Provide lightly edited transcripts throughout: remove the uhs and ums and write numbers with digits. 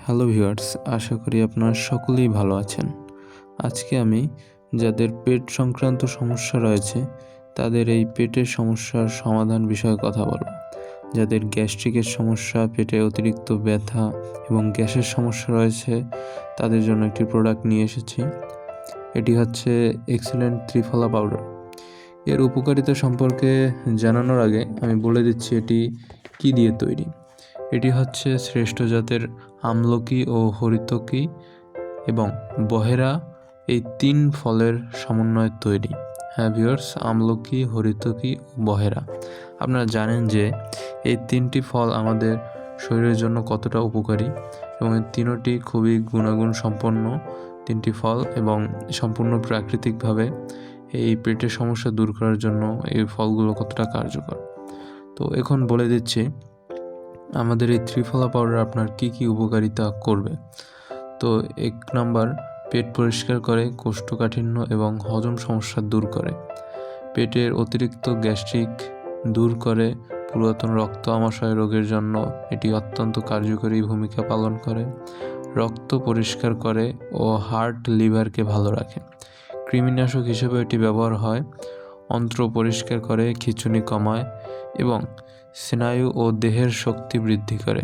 Hello viewers, আশা করি আপনারা সকলেই ভালো আছেন। আজকে আমি যাদের পেট সংক্রান্ত সমস্যা রয়েছে তাদের এই পেটের সমস্যার সমাধান বিষয়ে কথা বলব। যাদের গ্যাস্ট্রিকের সমস্যা, পেটে অতিরিক্ত ব্যথা এবং গ্যাসের সমস্যা রয়েছে তাদের জন্য একটি প্রোডাক্ট নিয়ে এসেছি। এটি হচ্ছে এক্সিলেন্ট ত্রিফলা পাউডার। এর উপকারিতা সম্পর্কে জানানোর আগে আমি বলে দিচ্ছি এটি কী দিয়ে তৈরি। এটি হচ্ছে শ্রেষ্ঠ জাতের আমলকি ও হরিতকি এবং বহেরা এই 3 ফলের সমন্বয়ে তৈরি। হ্যাঁ ভিউয়ার্স, আমলকি, হরিতকি ও বহেরা। আপনারা জানেন যে এই 3টি ফল আমাদের শরীরের জন্য কতটা উপকারী এবং এই তিনটি খুবই গুণাগুণ সম্পন্ন 3টি ফল এবং সম্পূর্ণ প্রাকৃতিকভাবে এই পেটের সমস্যা দূর করার জন্য এই ফলগুলো কতটা কার্যকর। তো এখন বলে দিচ্ছি আমাদের এই ত্রিফলা পাউডার আপনার কি কি উপকারিতা করবে। তো 1 নাম্বার, পেট পরিষ্কার করে, কোষ্ঠকাঠিন্য এবং হজম সমস্যা দূর করে, পেটের অতিরিক্ত গ্যাস্ট্রিক দূর করে, পুরাতন রক্ত আমাশয় রোগের জন্য এটি অত্যন্ত কার্যকরী ভূমিকা পালন করে, রক্ত পরিষ্কার করে ও হার্ট লিভারকে ভালো রাখে, কৃমিনাশক হিসেবে এটি ব্যবহার হয়, অন্ত্র পরিষ্কার করে, খিঁচুনি কমায় এবং স্নায়ু ও দেহের শক্তি বৃদ্ধি করে,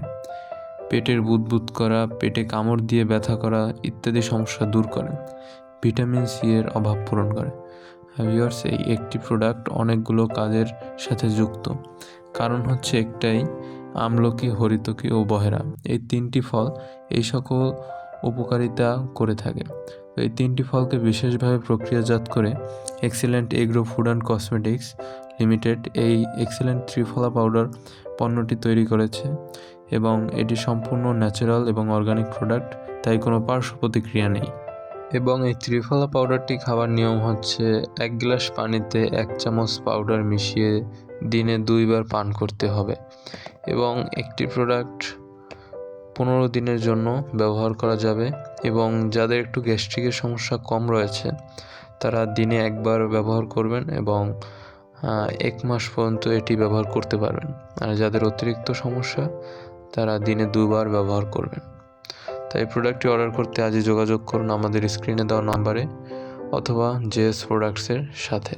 পেটের বুদবুদ করা, পেটে কামড় দিয়ে ব্যথা করা ইত্যাদি সমস্যা দূর করে, ভিটামিন সি এর অভাব পূরণ করে। ভিউয়ার্স, এই একটি প্রোডাক্ট অনেকগুলো কাজের সাথে যুক্ত। কারণ হচ্ছে একটাই, আমলকি, হরিতকি ও বহেরা এই 3টি ফল এই সকল উপকারিতা করে থাকে। এই 3টি ফলকে বিশেষভাবে প্রক্রিয়াজাত করে excellent agro food and cosmetics limited এই এক্সিলেন্ট ত্রিফলা পাউডার পণ্যটি তৈরি করেছে এবং এটি সম্পূর্ণ ন্যাচারাল এবং অর্গানিক প্রোডাক্ট, তাই কোনো পার্শ্ব প্রতিক্রিয়া নেই। এবং এই ত্রিফলা পাউডারটি খাবার নিয়ম হচ্ছে 1 গ্লাস পানিতে 1 চামচ পাউডার মিশিয়ে দিনে 2 বার পান করতে হবে এবং একটি প্রোডাক্ট 15 দিনের জন্য ব্যবহার করা যাবে। এবং যাদের একটু গ্যাস্ট্রিকের সমস্যা কম রয়েছে তারা দিনে 1 বার ব্যবহার করবেন এবং 1 মাস পর্যন্ত এটি ব্যবহার করতে পারবেন। আর যাদের অতিরিক্ত সমস্যা তারা দিনে 2 বার ব্যবহার করবেন। তাই প্রোডাক্টটি অর্ডার করতে আজই যোগাযোগ করুন আমাদের স্ক্রিনে দেওয়া নাম্বারে অথবা জেএস প্রোডাক্টসের সাথে।